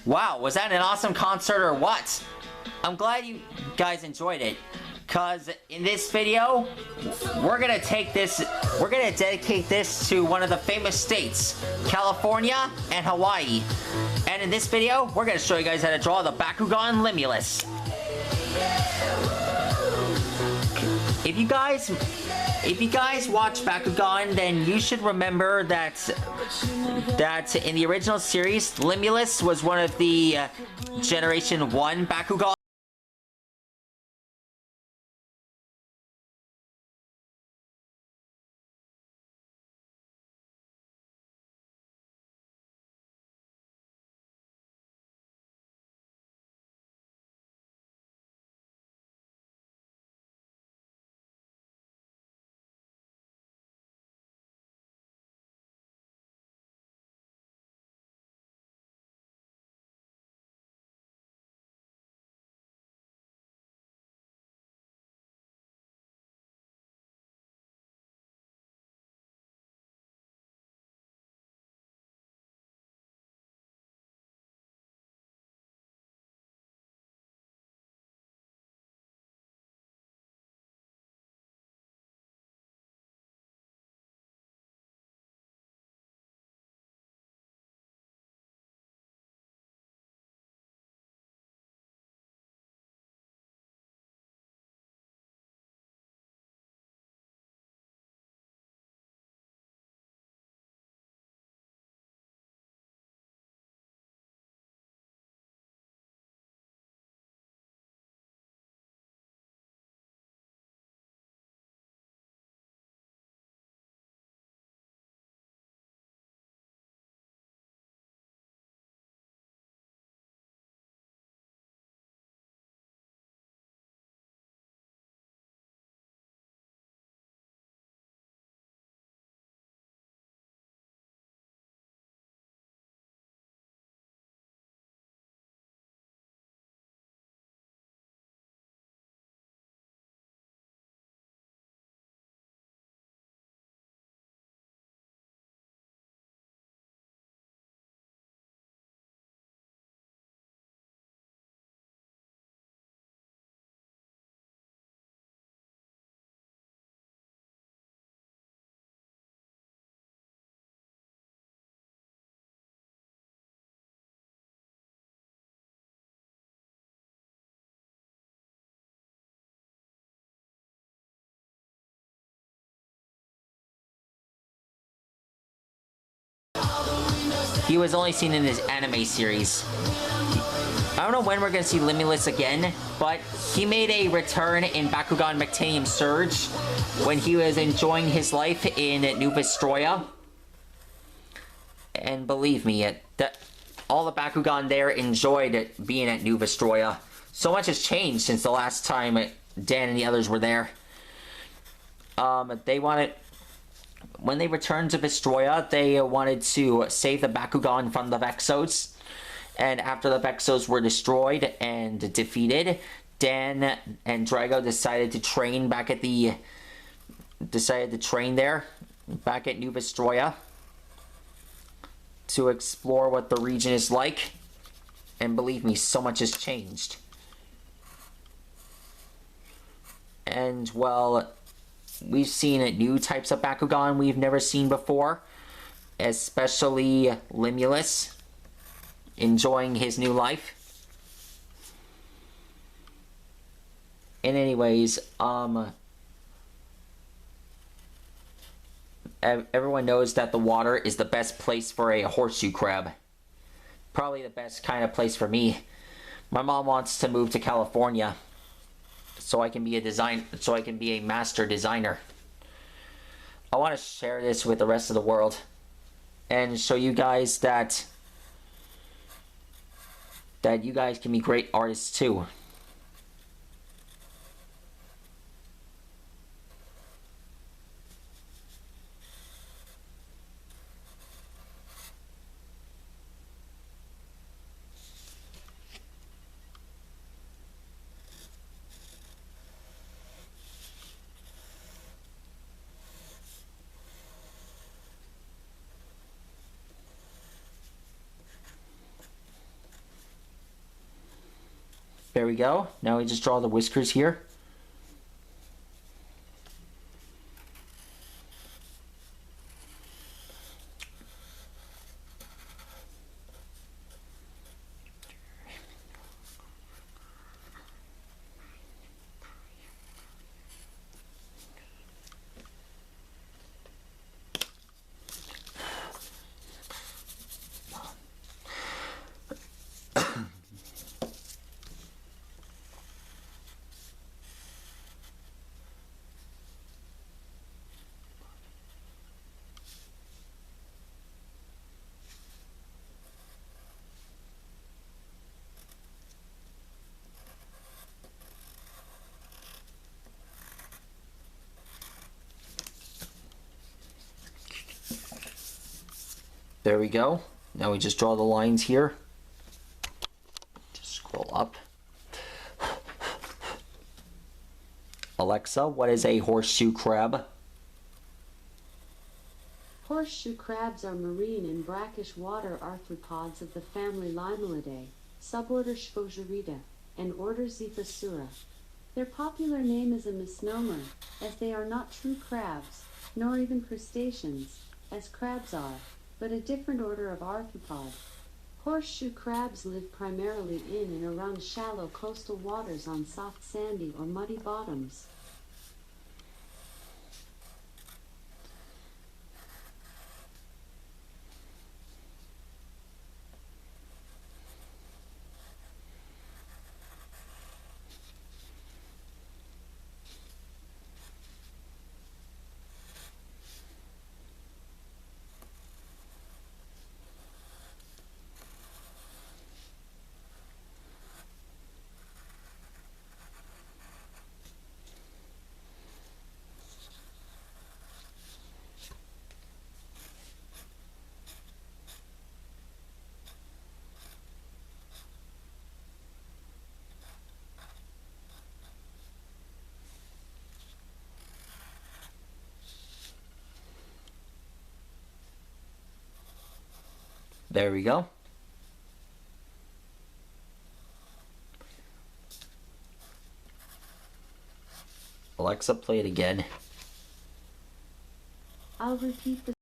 Wow, was that an awesome concert or what? I'm glad you guys enjoyed it. Cause in this video, we're gonna dedicate this to one of the famous states, California and Hawaii. And in this video, we're gonna show you guys how to draw the Bakugan Limulis. If you guys watch Bakugan, then you should remember that in the original series, Limulis was one of the Generation 1 Bakugan. He was only seen in his anime series. I don't know when we're gonna see Limulis again, but he made a return in Bakugan Mectanium Surge when he was enjoying his life in New Vestroia. And believe me, all the Bakugan there enjoyed being at New Vestroia. So much has changed since the last time Dan and the others were there. When they returned to Vestroia, they wanted to save the Bakugan from the Vexos. And after the Vexos were destroyed and defeated, Dan and Drago decided to train back at there, back at New Vestroia, to explore what the region is like. And believe me, so much has changed. And, well, we've seen new types of Bakugan we've never seen before, especially Limulis enjoying his new life. And anyways, everyone knows that the water is the best place for a horseshoe crab. Probably the best kind of place for me. My mom wants to move to California so I can be a master designer. I want to share this with the rest of the world and show you guys that you guys can be great artists too. There we go. Now we just draw the whiskers here. There we go. Now we just draw the lines here. Just scroll up. Alexa, what is a horseshoe crab? Horseshoe crabs are marine and brackish water arthropods of the family Limulidae, suborder Sphogirida, and order Xethosaura. Their popular name is a misnomer, as they are not true crabs, nor even crustaceans, as crabs are, but a different order of arthropod. Horseshoe crabs live primarily in and around shallow coastal waters on soft sandy or muddy bottoms. There we go. Alexa, play it again. I'll repeat the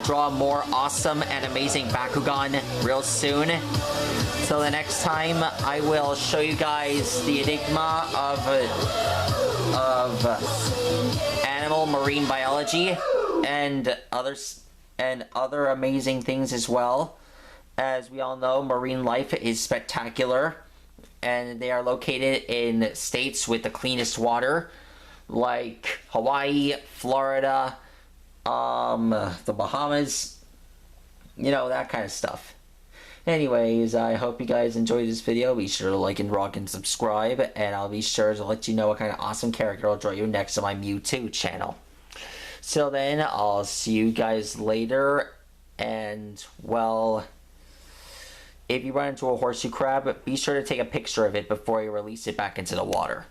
draw more awesome and amazing Bakugan real soon. So the next time, I will show you guys the enigma of animal marine biology and other amazing things as well. As we all know, marine life is spectacular, and they are located in states with the cleanest water, like Hawaii, Florida, the Bahamas, you know, that kind of stuff. Anyways, I hope you guys enjoyed this video. Be sure to like and rock and subscribe, and I'll be sure to let you know what kind of awesome character I'll draw you next on my Mewtwo channel. So then, I'll see you guys later, and, well, if you run into a horseshoe crab, be sure to take a picture of it before you release it back into the water.